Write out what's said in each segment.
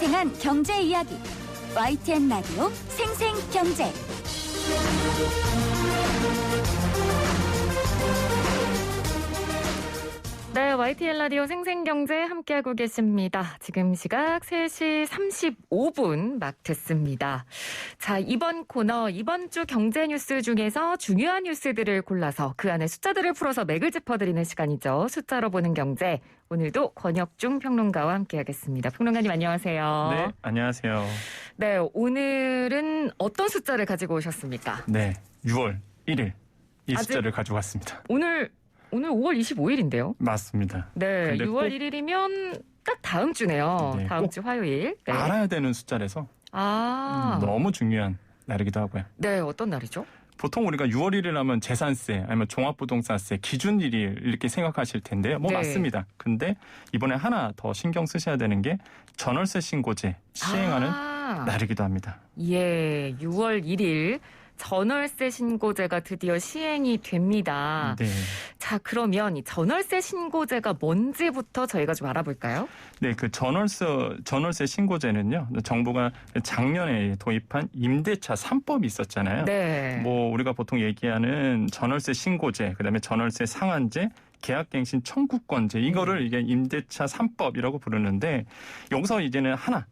생생한 경제 이야기. YTN 라디오 생생경제. 네, YTN 라디오 생생경제 함께하고 계십니다. 지금 시각 3시 35분 막 됐습니다. 자, 이번 코너, 이번 주 경제 뉴스 중에서 중요한 뉴스들을 골라서 그 안에 숫자들을 풀어서 맥을 짚어드리는 시간이죠. 숫자로 보는 경제. 오늘도 권혁중 평론가와 함께하겠습니다. 평론가님 안녕하세요. 네, 안녕하세요. 네, 오늘은 어떤 숫자를 가지고 오셨습니까? 네, 6월 1일 이 숫자를 가지고 왔습니다. 오늘 5월 25일인데요. 맞습니다. 네, 6월 1일이면 딱 다음 주네요. 네, 다음 주 화요일. 네. 알아야 되는 숫자라서 너무 중요한 날이기도 하고요. 네, 어떤 날이죠? 보통 우리가 6월 1일 하면 재산세 아니면 종합부동산세 기준일이 이렇게 생각하실 텐데요. 네. 맞습니다. 근데 이번에 하나 더 신경 쓰셔야 되는 게 전월세 신고제 시행하는 날이기도 합니다. 예, 6월 1일 전월세 신고제가 드디어 시행이 됩니다. 네. 자, 그러면 이 전월세 신고제가 뭔지부터 저희가 좀 알아볼까요? 네, 그 전월세 신고제는요, 정부가 작년에 도입한 임대차 3법이 있었잖아요. 네. 뭐 우리가 보통 얘기하는 전월세 신고제, 그다음에 전월세 상한제, 계약갱신 청구권제 이거를 이게 임대차 3법이라고 부르는데 여기서 이제는 하나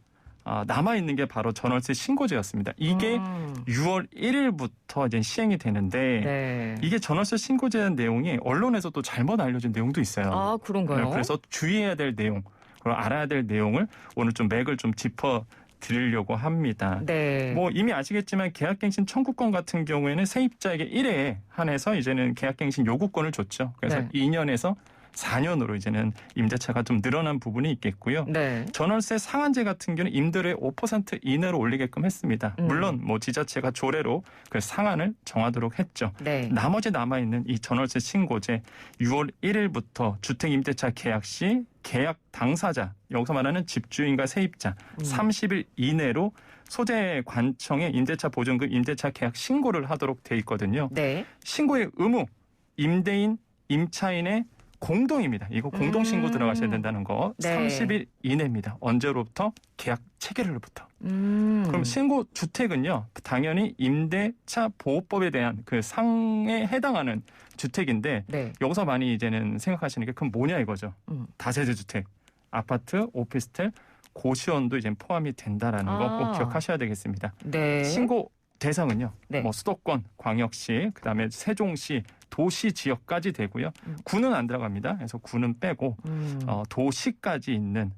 남아있는 게 바로 전월세 신고제였습니다. 이게 6월 1일부터 이제 시행이 되는데 네. 이게 전월세 신고제 내용이 언론에서도 잘못 알려진 내용도 있어요. 아, 그런가요? 네, 그래서 주의해야 될 내용, 그리고 알아야 될 내용을 오늘 좀 맥을 좀 짚어 드리려고 합니다. 네. 뭐 이미 아시겠지만 계약갱신 청구권 같은 경우에는 세입자에게 1회에 한해서 이제는 계약갱신 요구권을 줬죠. 그래서 네. 2년에서 4년으로 이제는 임대차가 좀 늘어난 부분이 있겠고요. 네. 전월세 상한제 같은 경우는 임대료의 5% 이내로 올리게끔 했습니다. 물론 뭐 지자체가 조례로 그 상한을 정하도록 했죠. 네. 나머지 남아있는 이 전월세 신고제 6월 1일부터 주택임대차 계약 시 계약 당사자, 여기서 말하는 집주인과 세입자 30일 이내로 소재 관청에 임대차 보증금, 임대차 계약 신고를 하도록 돼 있거든요. 네. 신고의 의무, 임대인, 임차인의 공동입니다. 이거 공동신고 들어가셔야 된다는 거. 네. 30일 이내입니다. 언제로부터? 계약 체결일로부터. 그럼 신고 주택은요. 당연히 임대차 보호법에 대한 그 상에 해당하는 주택인데 네. 여기서 많이 이제는 생각하시는 게 그럼 뭐냐 이거죠. 다세대 주택, 아파트, 오피스텔, 고시원도 이제 포함이 된다라는 거 꼭 기억하셔야 되겠습니다. 네. 신고 대상은요. 네. 뭐 수도권, 광역시, 그다음에 세종시, 도시 지역까지 되고요. 구는 안 들어갑니다. 그래서 구는 빼고 도시까지 있는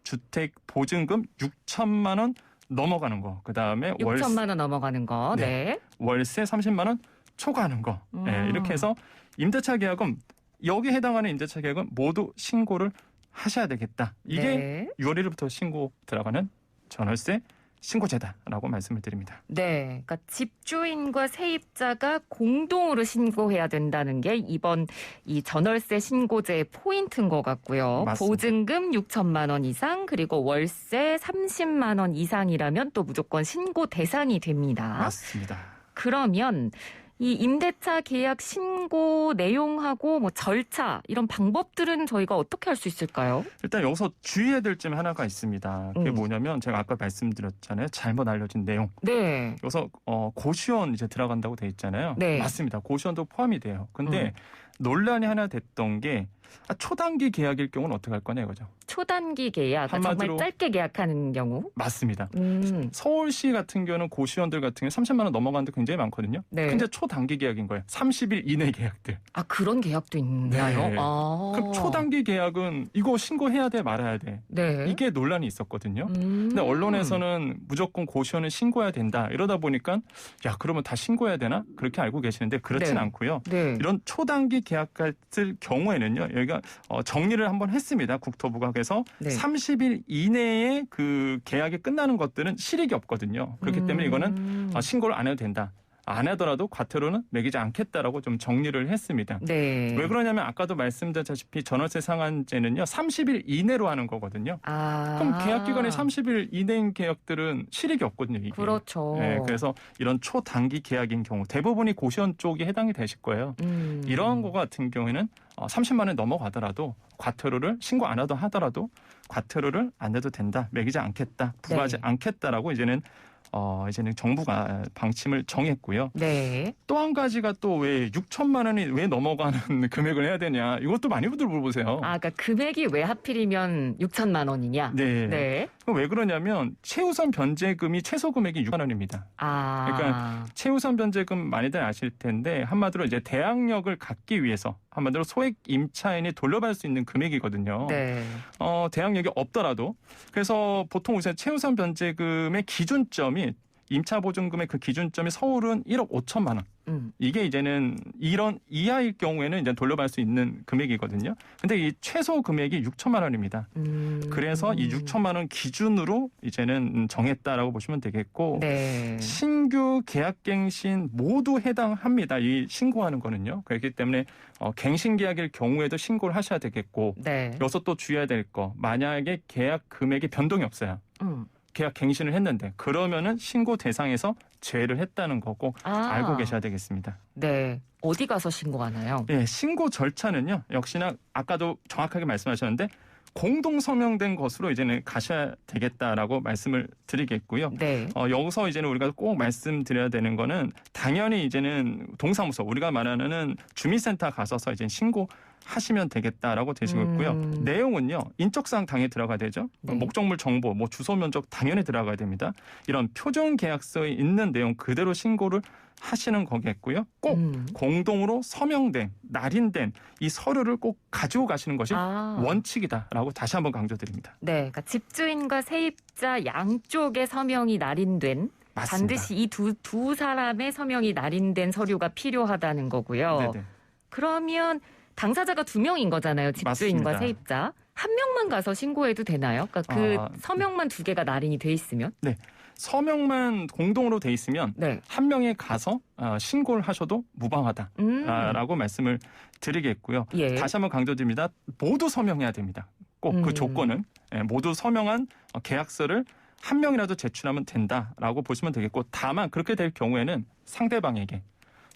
주택 보증금 6천만 원 넘어가는 거. 그다음에 6천만 원 넘어가는 거. 네. 네. 월세 30만 원 초과하는 거. 네, 이렇게 해서 임대차 계약은 여기에 해당하는 임대차 계약은 모두 신고를 하셔야 되겠다. 이게 네. 6월 1일부터 신고 들어가는 전월세 신고제다라고 말씀을 드립니다. 네, 그러니까 집주인과 세입자가 공동으로 신고해야 된다는 게 이번 이 전월세 신고제의 포인트인 것 같고요. 맞습니다. 보증금 6천만 원 이상 그리고 월세 30만 원 이상이라면 또 무조건 신고 대상이 됩니다. 맞습니다. 그러면 이 임대차 계약 신고 내용하고 뭐 절차 이런 방법들은 저희가 어떻게 할 수 있을까요? 일단 여기서 주의해야 될 점 하나가 있습니다. 그게 뭐냐면 제가 아까 말씀드렸잖아요. 잘못 알려진 내용. 네. 여기서 고시원 이제 들어간다고 돼 있잖아요. 네. 맞습니다. 고시원도 포함이 돼요. 근데 논란이 하나 됐던 게 초단기 계약일 경우는 어떻게 할 거냐 이거죠. 초단기 계약, 그러니까 정말 짧게 계약하는 경우. 맞습니다. 서울시 같은 경우는 고시원들 같은 경우 30만 원 넘어가는 데 굉장히 많거든요. 네. 근데 초단기 계약인 거예요. 30일 이내 계약들. 아, 그런 계약도 있나요? 네. 아. 그럼 초단기 계약은 이거 신고해야 돼 말아야 돼. 네. 이게 논란이 있었거든요. 근데 언론에서는 무조건 고시원을 신고해야 된다. 이러다 보니까 야 그러면 다 신고해야 되나? 그렇게 알고 계시는데 그렇진 네. 않고요. 네. 이런 초단기 계약 같을 경우에는요. 여기가 정리를 한번 했습니다. 국토부가. 그래서 네. 30일 이내에 그 계약이 끝나는 것들은 실익이 없거든요. 그렇기 때문에 이거는 신고를 안 해도 된다. 안 하더라도 과태료는 매기지 않겠다라고 좀 정리를 했습니다. 네. 왜 그러냐면 아까도 말씀드렸다시피 전월세 상한제는요. 30일 이내로 하는 거거든요. 아. 그럼 계약 기간이 30일 이내인 계약들은 실익이 없거든요. 이게. 그렇죠. 네, 그래서 이런 초단기 계약인 경우 대부분이 고시원 쪽이 해당이 되실 거예요. 이러한 거 같은 경우에는 30만 원 넘어가더라도 과태료를 신고 안 하더라도 과태료를 안 내도 된다, 매기지 않겠다, 부과하지 네. 않겠다라고 이제는 정부가 방침을 정했고요. 네. 또 한 가지가 또 왜 6천만 원이 왜 넘어가는 금액을 해야 되냐, 이것도 많이 분들 물어보세요. 아, 그러니까 금액이 왜 하필이면 6천만 원이냐? 네. 네. 그럼 왜 그러냐면 최우선 변제금이 최소 금액이 6만 원입니다. 아. 그러니까 최우선 변제금 많이들 아실 텐데 한마디로 이제 대항력을 갖기 위해서 한마디로 소액 임차인이 돌려받을 수 있는 금액이거든요. 네. 대항력이 없더라도 그래서 보통 우선 최우선 변제금의 기준점이 임차보증금의 그 기준점이 서울은 1억 5천만 원. 이게 이제는 이런 이하일 경우에는 이제 돌려받을 수 있는 금액이거든요. 근데 이 최소 금액이 6천만 원입니다. 그래서 이 6천만 원 기준으로 이제는 정했다라고 보시면 되겠고, 네. 신규 계약갱신 모두 해당합니다. 이 신고하는 거는요. 그렇기 때문에 갱신 계약일 경우에도 신고를 하셔야 되겠고, 네. 여기서 또 주의해야 될 거, 만약에 계약 금액이 변동이 없어요. 계약 갱신을 했는데 그러면은 신고 대상에서 제외를 했다는 거고 알고 계셔야 되겠습니다. 네. 어디 가서 신고하나요? 예, 신고 절차는요. 역시나 아까도 정확하게 말씀하셨는데 공동 서명된 것으로 이제는 가셔야 되겠다라고 말씀을 드리겠고요. 네. 여기서 이제는 우리가 꼭 말씀드려야 되는 거는 당연히 이제는 동사무소 우리가 말하는 주민센터 가셔서 이제 신고하시면 되겠다라고 되시고 있고요. 내용은요. 인적사항 당연히 들어가야 되죠. 네. 목적물 정보, 주소 면적 당연히 들어가야 됩니다. 이런 표준 계약서에 있는 내용 그대로 신고를 하시는 거겠고요. 꼭 공동으로 서명된, 날인된 이 서류를 꼭 가지고 가시는 것이 원칙이다라고 다시 한번 강조드립니다. 네, 그러니까 집주인과 세입자 양쪽의 서명이 날인된 맞습니다. 반드시 이 두 사람의 서명이 날인된 서류가 필요하다는 거고요. 네네. 그러면 당사자가 2명인 거잖아요. 집주인과 맞습니다. 세입자. 한 명만 가서 신고해도 되나요? 그러니까 그 서명만 2개가 날인이 돼 있으면? 네. 서명만 공동으로 돼 있으면 네. 한 명이 가서 신고를 하셔도 무방하다라고 말씀을 드리겠고요. 예. 다시 한번 강조드립니다. 모두 서명해야 됩니다. 꼭 그 조건은 모두 서명한 계약서를 한 명이라도 제출하면 된다라고 보시면 되겠고, 다만 그렇게 될 경우에는 상대방에게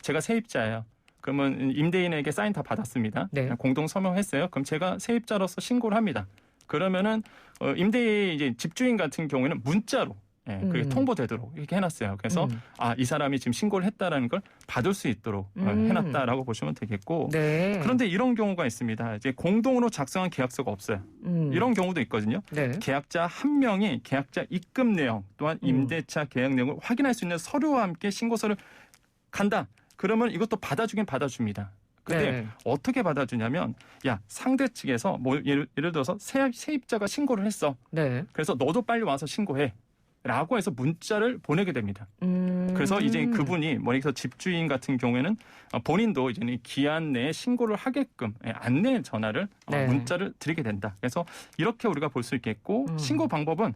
제가 세입자예요. 그러면 임대인에게 사인 다 받았습니다. 네. 공동 서명했어요. 그럼 제가 세입자로서 신고를 합니다. 그러면은 임대인 이제 집주인 같은 경우에는 문자로 그게 통보되도록 이렇게 해놨어요. 그래서 이 사람이 지금 신고를 했다라는 걸 받을 수 있도록 해놨다라고 보시면 되겠고. 네. 그런데 이런 경우가 있습니다. 이제 공동으로 작성한 계약서가 없어요. 이런 경우도 있거든요. 네. 계약자 한 명이 계약자 입금 내용 또한 임대차 계약 내용을 확인할 수 있는 서류와 함께 신고서를 간다. 그러면 이것도 받아주긴 받아줍니다. 근데 네. 어떻게 받아주냐면, 야, 상대 측에서 예를 들어서 세입자가 신고를 했어. 네. 그래서 너도 빨리 와서 신고해. 라고 해서 문자를 보내게 됩니다. 그래서 이제 그분이 여기서 집주인 같은 경우에는 본인도 이제 기한 내에 신고를 하게끔 안내 전화를 네. 문자를 드리게 된다. 그래서 이렇게 우리가 볼 수 있겠고, 신고 방법은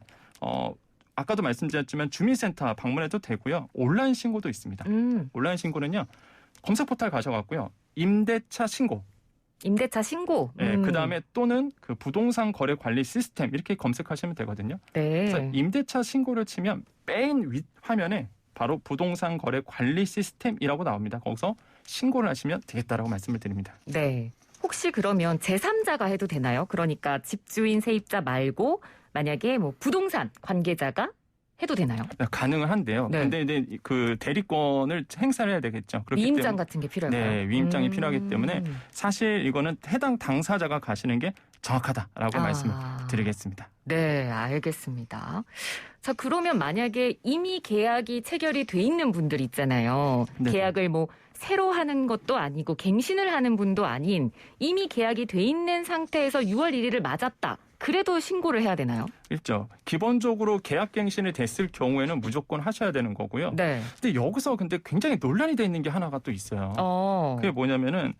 아까도 말씀드렸지만 주민센터 방문해도 되고요. 온라인 신고도 있습니다. 온라인 신고는요. 검색 포탈 가셔갖고요. 임대차 신고. 임대차 신고. 네, 그다음에 또는 그 부동산 거래 관리 시스템 이렇게 검색하시면 되거든요. 네. 그래서 임대차 신고를 치면 맨 윗 화면에 바로 부동산 거래 관리 시스템이라고 나옵니다. 거기서 신고를 하시면 되겠다라고 말씀을 드립니다. 네. 혹시 그러면 제3자가 해도 되나요? 그러니까 집주인 세입자 말고 만약에 부동산 관계자가 해도 되나요? 가능은 한데요. 네. 근데 이제 그 대리권을 행사를 해야 되겠죠. 그렇기 위임장 때문에, 같은 게 필요할까요? 네, 위임장이 필요하기 때문에 사실 이거는 해당 당사자가 가시는 게 정확하다라고 말씀을 드리겠습니다. 네, 알겠습니다. 자, 그러면 만약에 이미 계약이 체결이 돼 있는 분들 있잖아요. 네. 계약을 새로 하는 것도 아니고 갱신을 하는 분도 아닌 이미 계약이 돼 있는 상태에서 6월 1일을 맞았다. 그래도 신고를 해야 되나요? 있죠. 기본적으로 계약갱신이 됐을 경우에는 무조건 하셔야 되는 거고요. 네. 근데 여기서 굉장히 논란이 돼 있는 게 하나가 또 있어요. 그게 뭐냐면은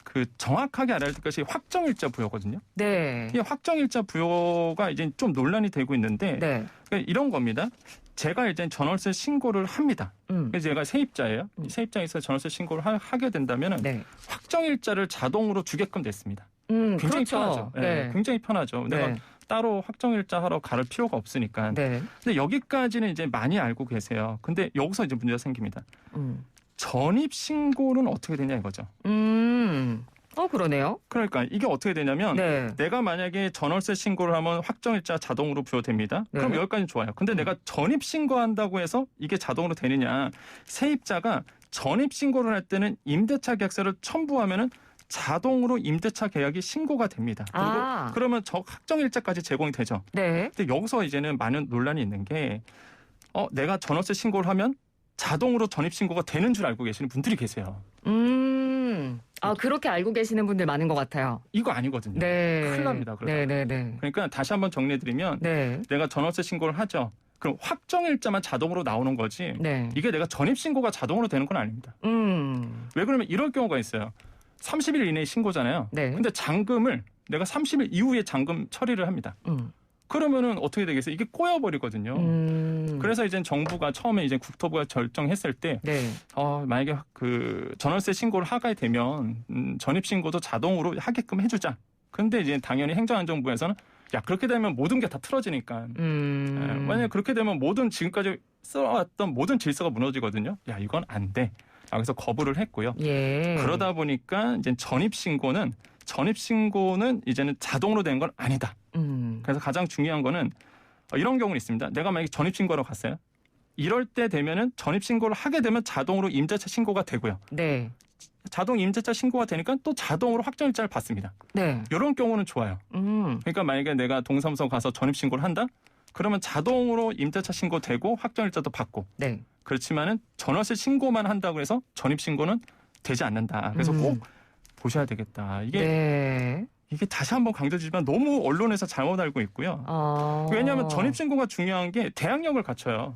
그 정확하게 알아야 될 것이 확정일자 부여거든요. 네. 이 확정일자 부여가 이제 좀 논란이 되고 있는데 네. 그러니까 이런 겁니다. 제가 이제 전월세 신고를 합니다. 그래서 제가 세입자예요. 세입자에서 전월세 신고를 하게 된다면은 네. 확정일자를 자동으로 주게끔 됐습니다. 굉장히 그렇죠. 편하죠. 네. 네, 굉장히 편하죠. 내가 따로 확정일자 하러 갈 필요가 없으니까. 네. 근데 여기까지는 이제 많이 알고 계세요. 근데 여기서 이제 문제가 생깁니다. 전입 신고는 어떻게 되냐 이거죠. 그러네요. 그러니까 이게 어떻게 되냐면 네. 내가 만약에 전월세 신고를 하면 확정일자 자동으로 부여됩니다. 네. 그럼 여기까지는 좋아요. 근데 내가 전입 신고한다고 해서 이게 자동으로 되느냐. 세입자가 전입 신고를 할 때는 임대차 계약서를 첨부하면은 자동으로 임대차 계약이 신고가 됩니다. 그리고 그러면 저 확정일자까지 제공이 되죠. 네. 근데 여기서 이제는 많은 논란이 있는 게 내가 전월세 신고를 하면 자동으로 전입 신고가 되는 줄 알고 계시는 분들이 계세요. 그렇게 알고 계시는 분들 많은 것 같아요. 이거 아니거든요. 네. 큰일 납니다. 네네네. 그러니까 다시 한번 정리해드리면 네. 내가 전월세 신고를 하죠. 그럼 확정일자만 자동으로 나오는 거지. 네. 이게 내가 전입 신고가 자동으로 되는 건 아닙니다. 왜 그러면 이럴 경우가 있어요. 30일 이내에 신고잖아요. 네. 근데 잔금을 내가 30일 이후에 잔금 처리를 합니다. 그러면은 어떻게 되겠어요? 이게 꼬여버리거든요. 그래서 이제 정부가 처음에 이제 국토부가 결정했을 때, 네. 만약에 그 전월세 신고를 하게 되면 전입 신고도 자동으로 하게끔 해주자. 근데 이제 당연히 행정안전부에서는 야 그렇게 되면 모든 게 다 틀어지니까. 만약에 그렇게 되면 모든 지금까지 써왔던 모든 질서가 무너지거든요. 야 이건 안 돼. 그래서 거부를 했고요. 예. 그러다 보니까 이제 전입 신고는 이제는 자동으로 되는 건 아니다. 그래서 가장 중요한 거는 이런 경우는 있습니다. 내가 만약에 전입 신고하러 갔어요. 이럴 때 되면은 전입 신고를 하게 되면 자동으로 임대차 신고가 되고요. 네. 자동 임대차 신고가 되니까 또 자동으로 확정일자를 받습니다. 네. 이런 경우는 좋아요. 그러니까 만약에 내가 동사무소 가서 전입 신고를 한다? 그러면 자동으로 임대차 신고되고 확정일자도 받고. 네. 그렇지만은 전월세 신고만 한다고 해서 전입 신고는 되지 않는다. 그래서 꼭 보셔야 되겠다. 이게 다시 한번 강조드리지만 너무 언론에서 잘못 알고 있고요. 왜냐하면 전입 신고가 중요한 게 대항력을 갖춰요.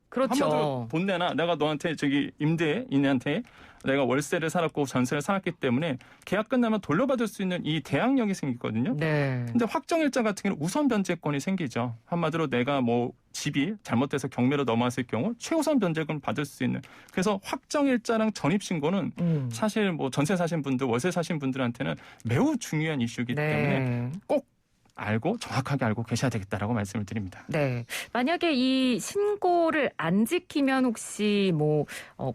그렇죠. 한마디로 돈 내놔. 내가 너한테 임대인한테 내가 월세를 살았고 전세를 살았기 때문에 계약 끝나면 돌려받을 수 있는 이 대항력이 생기거든요. 네. 근데 확정일자 같은 경우는 우선 변제권이 생기죠. 한마디로 내가 집이 잘못돼서 경매로 넘어왔을 경우 최우선 변제권을 받을 수 있는. 그래서 확정일자랑 전입신고는 사실 전세 사신 분들, 월세 사신 분들한테는 매우 중요한 이슈이기 때문에 꼭 정확하게 알고 계셔야 되겠다라고 말씀을 드립니다. 네. 만약에 이 신고를 안 지키면 혹시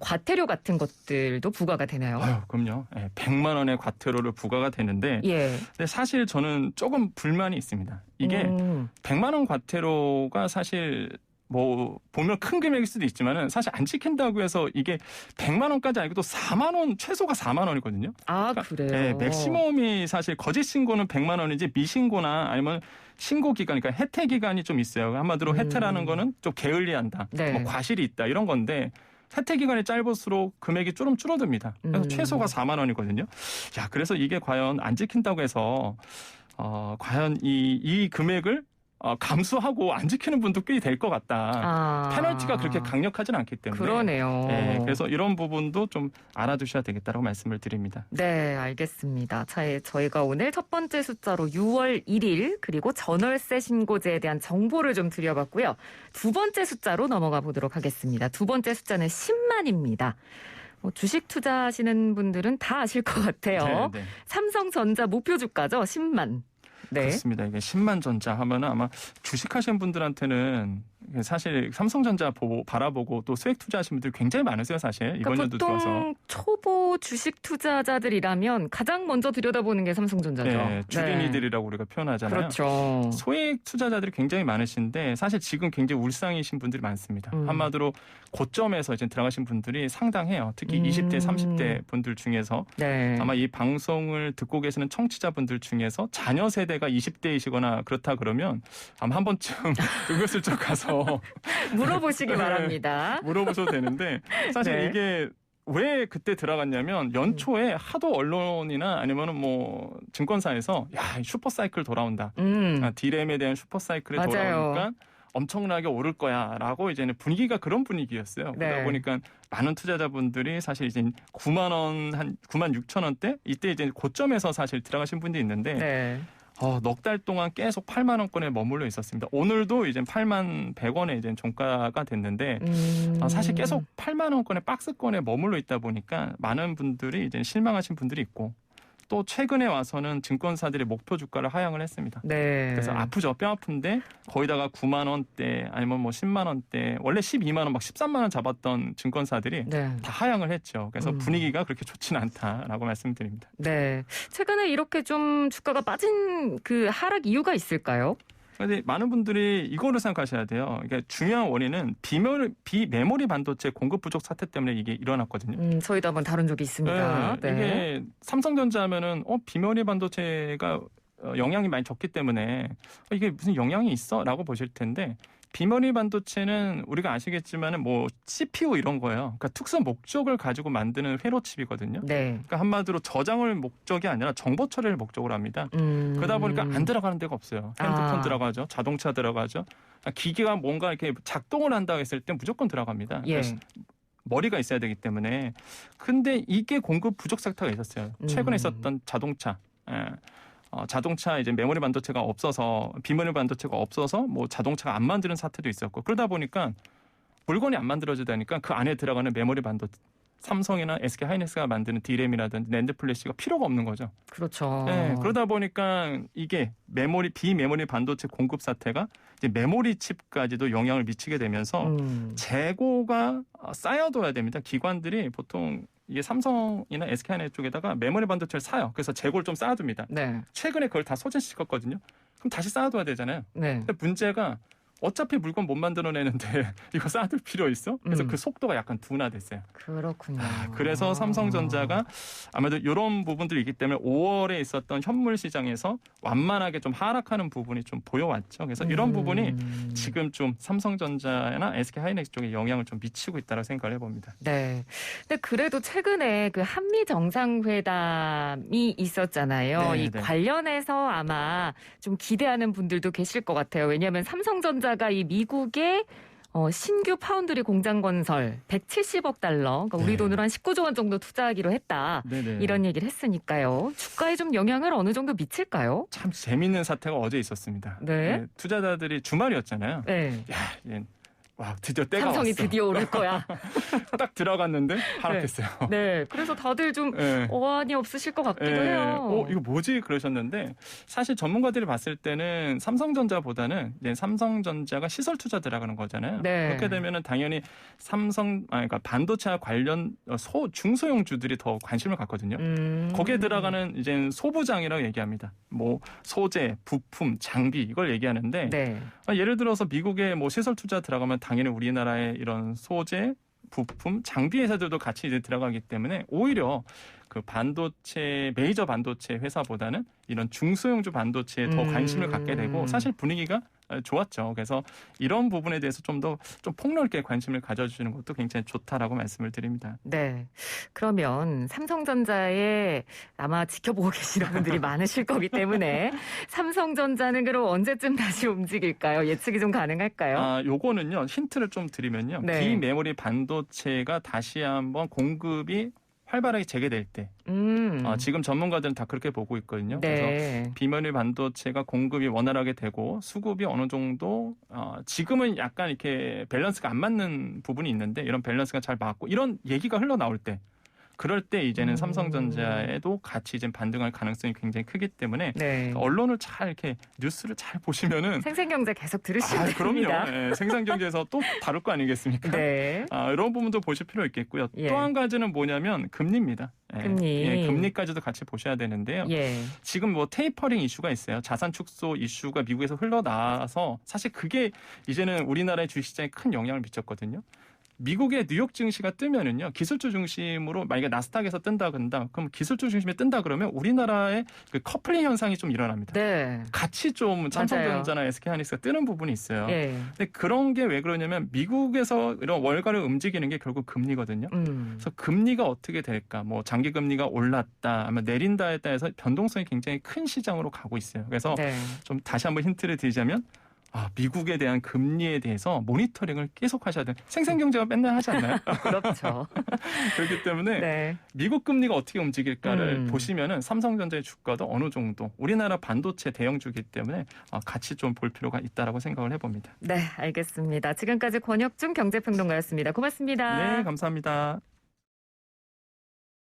과태료 같은 것들도 부과가 되나요? 그럼요. 100만 원의 과태료를 부과가 되는데 근데 사실 저는 조금 불만이 있습니다. 이게 100만 원 과태료가 사실 보면 큰 금액일 수도 있지만은 사실 안 지킨다고 해서 이게 100만 원까지 아니고 또 4만 원, 최소가 4만 원이거든요. 그러니까, 그래요? 네, 맥시멈이 사실 거짓 신고는 100만 원이지 미신고나 아니면 신고 기간, 그러니까 혜택 기간이 좀 있어요. 한마디로 혜택이라는 거는 좀 게을리한다, 네. 과실이 있다 이런 건데 혜택 기간이 짧을수록 금액이 좀 줄어듭니다. 그래서 최소가 4만 원이거든요. 그래서 이게 과연 안 지킨다고 해서 과연 이 금액을 감수하고 안 지키는 분도 꽤 될 것 같다. 페널티가 그렇게 강력하지는 않기 때문에. 그러네요. 네, 그래서 이런 부분도 좀 알아두셔야 되겠다고 말씀을 드립니다. 네, 알겠습니다. 저희가 오늘 첫 번째 숫자로 6월 1일 그리고 전월세 신고제에 대한 정보를 좀 드려봤고요. 두 번째 숫자로 넘어가 보도록 하겠습니다. 두 번째 숫자는 10만입니다. 주식 투자하시는 분들은 다 아실 것 같아요. 네. 삼성전자 목표 주가죠, 10만. 네. 그렇습니다. 이게 10만 전자 하면은 아마 주식하시는 분들한테는 사실 삼성전자 바라보고 또 수익 투자하시는 분들 굉장히 많으세요, 사실. 이번 연도 보통 들어서. 초보 주식 투자자들이라면 가장 먼저 들여다보는 게 삼성전자죠. 네, 주린이들이라고 우리가 표현하잖아요. 그렇죠. 소액 투자자들이 굉장히 많으신데 사실 지금 굉장히 울상이신 분들이 많습니다. 한마디로 고점에서 이제 들어가신 분들이 상당해요. 특히 20대, 30대 분들 중에서 아마 이 방송을 듣고 계시는 청취자분들 중에서 자녀 세대가 20대이시거나 그렇다 그러면 아마 한 번쯤 은근슬쩍 가서 물어보시기 바랍니다. 물어보셔도 되는데 사실 이게 왜 그때 들어갔냐면 연초에 하도 언론이나 아니면은 증권사에서 슈퍼사이클 돌아온다. 디램에 대한 슈퍼사이클이 돌아오니까 엄청나게 오를 거야라고 이제는 분위기가 그런 분위기였어요. 그러다 보니까 많은 투자자분들이 사실 이제 9만 원, 한 9만 6천 원대 이때 이제 고점에서 사실 들어가신 분들이 있는데 넉 달 동안 계속 8만 원권에 머물러 있었습니다. 오늘도 이제 8만 100원에 이제 종가가 됐는데 사실 계속 8만 원권의 박스권에 머물러 있다 보니까 많은 분들이 이제 실망하신 분들이 있고 또 최근에 와서는 증권사들이 목표 주가를 하향을 했습니다. 네. 그래서 아프죠. 뼈 아픈데 거기다가 9만 원대 아니면 뭐 10만 원대 원래 12만 원 막 13만 원 잡았던 증권사들이 네. 다 하향을 했죠. 그래서 분위기가 그렇게 좋지는 않다라고 말씀드립니다. 네. 최근에 이렇게 좀 주가가 빠진 그 하락 이유가 있을까요? 그런데 많은 분들이 이거를 생각하셔야 돼요. 그러니까 중요한 원인은 비메모리 반도체 공급 부족 사태 때문에 이게 일어났거든요. 저희도 한번 다룬 적이 있습니다. 네. 이게 삼성전자 하면은 비메모리 반도체가 영향이 많이 적기 때문에 이게 무슨 영향이 있어라고 보실 텐데 비메모리 반도체는 우리가 아시겠지만은 뭐 CPU 이런 거예요. 그러니까 특수 목적을 가지고 만드는 회로칩이거든요. 네. 그러니까 한마디로 저장을 목적이 아니라 정보 처리를 목적으로 합니다. 그러다 보니까 안 들어가는 데가 없어요. 핸드폰 들어가죠. 자동차 들어가죠. 기계가 뭔가 이렇게 작동을 한다 했을 때 무조건 들어갑니다. 예. 머리가 있어야 되기 때문에. 근데 이게 공급 부족 사태가 있었어요. 최근에 있었던 자동차. 자동차 이제 메모리 반도체가 없어서 비메모리 반도체가 없어서 뭐 자동차가 안 만드는 사태도 있었고 그러다 보니까 물건이 안 만들어지다니까 그 안에 들어가는 메모리 반도체 삼성이나 SK 하이닉스가 만드는 D램이라든지 낸드 플래시가 필요가 없는 거죠. 그렇죠. 네, 그러다 보니까 이게 비메모리 반도체 공급 사태가 이제 메모리 칩까지도 영향을 미치게 되면서 재고가 쌓여둬야 됩니다. 기관들이 보통 이게 삼성이나 SK 하이닉스 쪽에다가 메모리 반도체를 사요. 그래서 재고를 좀 쌓아둡니다. 네. 최근에 그걸 다 소진시켰거든요. 그럼 다시 쌓아둬야 되잖아요. 네. 근데 문제가 어차피 물건 못 만들어내는데 이거 쌓아둘 필요 있어? 그래서 그 속도가 약간 둔화됐어요. 그렇군요. 그래서 삼성전자가 아무래도 이런 부분들이 있기 때문에 5월에 있었던 현물 시장에서 완만하게 좀 하락하는 부분이 좀 보여왔죠. 그래서 이런 부분이 지금 좀 삼성전자나 SK 하이닉스 쪽에 영향을 좀 미치고 있다고 생각을 해봅니다. 네. 근데 그래도 최근에 그 한미 정상회담이 있었잖아요. 네, 이 네. 관련해서 아마 좀 기대하는 분들도 계실 것 같아요. 왜냐하면 삼성전자가 이 미국의 신규 파운드리 공장 건설 170억 달러, 그러니까 우리 네. 돈으로 한 19조 원 정도 투자하기로 했다. 네네. 이런 얘기를 했으니까요. 주가에 좀 영향을 어느 정도 미칠까요? 참 재밌는 사태가 어제 있었습니다. 네. 투자자들이 주말이었잖아요. 네. 와, 드디어 때가 삼성이 왔어. 드디어 오를 거야. 딱 들어갔는데 하락했어요. 네. 그래서 다들 좀 네. 어안이 없으실 것 같기도 해요. 이거 뭐지? 그러셨는데 사실 전문가들이 봤을 때는 삼성전자보다는 이제 삼성전자가 시설 투자 들어가는 거잖아요. 네. 그렇게 되면은 당연히 그러니까 반도체와 관련 중소형주들이 더 관심을 갖거든요. 거기에 들어가는 이제 소부장이라고 얘기합니다. 뭐 소재, 부품, 장비 이걸 얘기하는데 네. 예를 들어서 미국에 뭐 시설 투자 들어가면 당연히 우리나라의 이런 소재, 부품, 장비 회사들도 같이 이제 들어가기 때문에 오히려 그 반도체 메이저 반도체 회사보다는 이런 중소형주 반도체에 더 관심을 갖게 되고 사실 분위기가 좋았죠. 그래서 이런 부분에 대해서 좀 폭넓게 관심을 가져주시는 것도 굉장히 좋다라고 말씀을 드립니다. 네. 그러면 삼성전자에 아마 지켜보고 계시는 분들이 많으실 거기 때문에 삼성전자는 그럼 언제쯤 다시 움직일까요? 예측이 좀 가능할까요? 요거는요. 힌트를 좀 드리면요. 네. 비메모리 반도체가 다시 한번 공급이 활발하게 재개될 때 지금 전문가들은 다 그렇게 보고 있거든요. 그래서 네. 비메모리 반도체가 공급이 원활하게 되고 수급이 어느 정도 지금은 약간 이렇게 밸런스가 안 맞는 부분이 있는데 이런 밸런스가 잘 맞고 이런 얘기가 흘러나올 때 그럴 때 이제는 삼성전자에도 같이 이제 반등할 가능성이 굉장히 크기 때문에 네. 언론을 잘 이렇게 뉴스를 잘 보시면은 생생경제 계속 들으시면 됩니다. 그럼요. 네, 생산경제에서 또 다룰 거 아니겠습니까? 네. 이런 부분도 보실 필요 있겠고요. 예. 또 한 가지는 뭐냐면 금리입니다. 금리. 금리까지도 같이 보셔야 되는데요. 예. 지금 뭐 테이퍼링 이슈가 있어요. 자산 축소 이슈가 미국에서 흘러나와서 사실 그게 이제는 우리나라의 주식시장에 큰 영향을 미쳤거든요. 미국의 뉴욕 증시가 뜨면은요 기술주 중심으로 만약에 나스닥에서 뜬다 그런다 그럼 기술주 중심에 뜬다 그러면 우리나라의 그 커플링 현상이 좀 일어납니다. 네. 같이 좀 삼성전자나 SK 하이닉스가 뜨는 부분이 있어요. 예. 근데 그런 게 왜 그러냐면 미국에서 이런 월가를 움직이는 게 결국 금리거든요. 그래서 금리가 어떻게 될까? 뭐 장기 금리가 올랐다, 아마 내린다에 따라서 변동성이 굉장히 큰 시장으로 가고 있어요. 그래서 네. 좀 다시 한번 힌트를 드리자면. 미국에 대한 금리에 대해서 모니터링을 계속 하셔야 돼요. 생생경제가 맨날 하지 않나요? 그렇죠. 그렇기 때문에 네. 미국 금리가 어떻게 움직일까를 보시면은 삼성전자의 주가도 어느 정도 우리나라 반도체 대형주기 때문에 같이 좀 볼 필요가 있다라고 생각을 해봅니다. 네, 알겠습니다. 지금까지 권혁중 경제평론가였습니다. 고맙습니다. 네, 감사합니다.